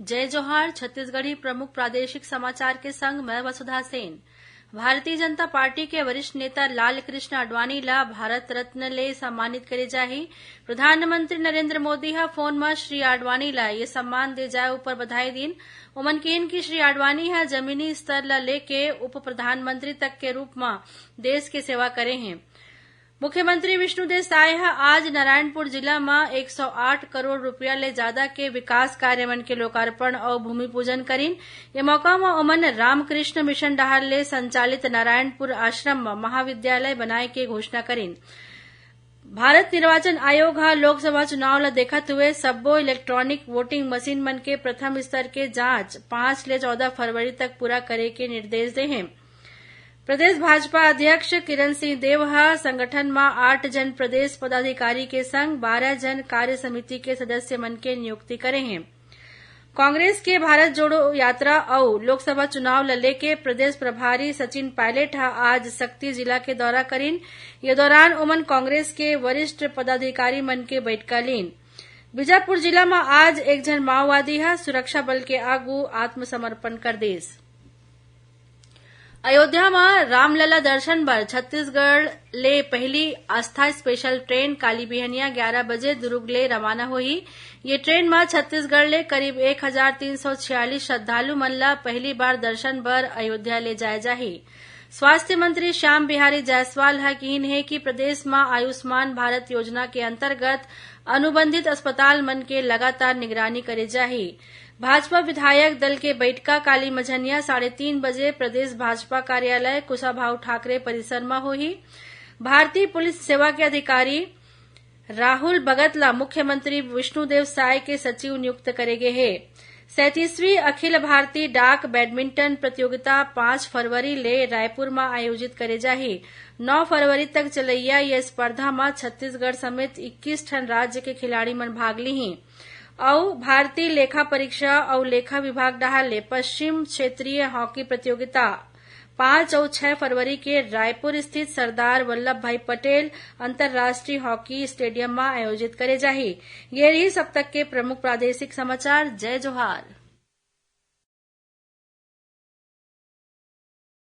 जय जोहार। छत्तीसगढ़ी प्रमुख प्रादेशिक समाचार के संग मैं वसुधा सेन। भारतीय जनता पार्टी के वरिष्ठ नेता लाल कृष्ण आडवाणी ला भारत रत्न ले सम्मानित करे जाही। प्रधानमंत्री नरेंद्र मोदी हा फोन में श्री आडवाणी ला ये सम्मान दे जाए ऊपर बधाई दीन। उमन केन की श्री आडवाणी हा जमीनी स्तर ला लेके उप प्रधानमंत्री तक के रूप में देश के सेवा करे हैं। मुख्यमंत्री विष्णुदेव साय आज नारायणपुर जिला में 108 करोड़ रुपया ले ज्यादा के विकास कार्य मन के लोकार्पण और भूमि पूजन करीन। ये मौका में उमन रामकृष्ण मिशन डहार ले संचालित नारायणपुर आश्रम में महाविद्यालय बनाए के घोषणा करीन। भारत निर्वाचन आयोग लोकसभा चुनाव ला देखत हुए सब्बो इलेक्ट्रॉनिक वोटिंग मशीन मन के प्रथम स्तर के जांच 5 ले 14 फरवरी तक पूरा करे के निर्देश दे हैं। प्रदेश भाजपा अध्यक्ष किरण सिंह देव संगठन में 8 जन प्रदेश पदाधिकारी के संग 12 जन कार्य समिति के सदस्य मन के नियुक्ति करे हैं। कांग्रेस के भारत जोड़ो यात्रा और लोकसभा चुनाव ल लेके प्रदेश प्रभारी सचिन पायलट आज सक्ती जिला के दौरा करीन। ये दौरान उमन कांग्रेस के वरिष्ठ पदाधिकारी मन के बैठका लीन। बीजापुर जिला में आज एक जन माओवादी सुरक्षा बल के आगू आत्मसमर्पण कर देस। अयोध्या में रामलला दर्शन बर छत्तीसगढ़ ले पहली आस्था स्पेशल ट्रेन काली बिहनिया 11 बजे दुर्ग ले रवाना होही। ये ट्रेन में छत्तीसगढ़ ले करीब 1346 श्रद्धालु मन ला पहली बार दर्शन बर अयोध्या ले जाए जाही। स्वास्थ्य मंत्री श्याम बिहारी जायसवाल कहिन है कि प्रदेश में आयुष्मान भारत योजना के अंतर्गत अनुबंधित अस्पताल मन के लगातार निगरानी करे जाही। भाजपा विधायक दल के बैठका काली मझनिया 3:30 बजे प्रदेश भाजपा कार्यालय कुशाभाऊ ठाकरे परिसर में होही। भारतीय पुलिस सेवा के अधिकारी राहुल भगत ला मुख्यमंत्री विष्णुदेव साय के सचिव नियुक्त करे गए है। 37वीं अखिल भारतीय डाक बैडमिंटन प्रतियोगिता 5 फरवरी ले रायपुर में आयोजित करे जाही। 9 फरवरी तक चलैया यह स्पर्धा में छत्तीसगढ़ समेत 21 ठन राज्य के खिलाड़ी मन भाग ली और भारतीय लेखा परीक्षा और लेखा विभाग डहार ले पश्चिम क्षेत्रीय हॉकी प्रतियोगिता 5 और 6 फरवरी के रायपुर स्थित सरदार वल्लभ भाई पटेल अंतर्राष्ट्रीय हॉकी स्टेडियम में आयोजित करे जाही। ये रही सब तक के प्रमुख प्रादेशिक समाचार। जय जोहार।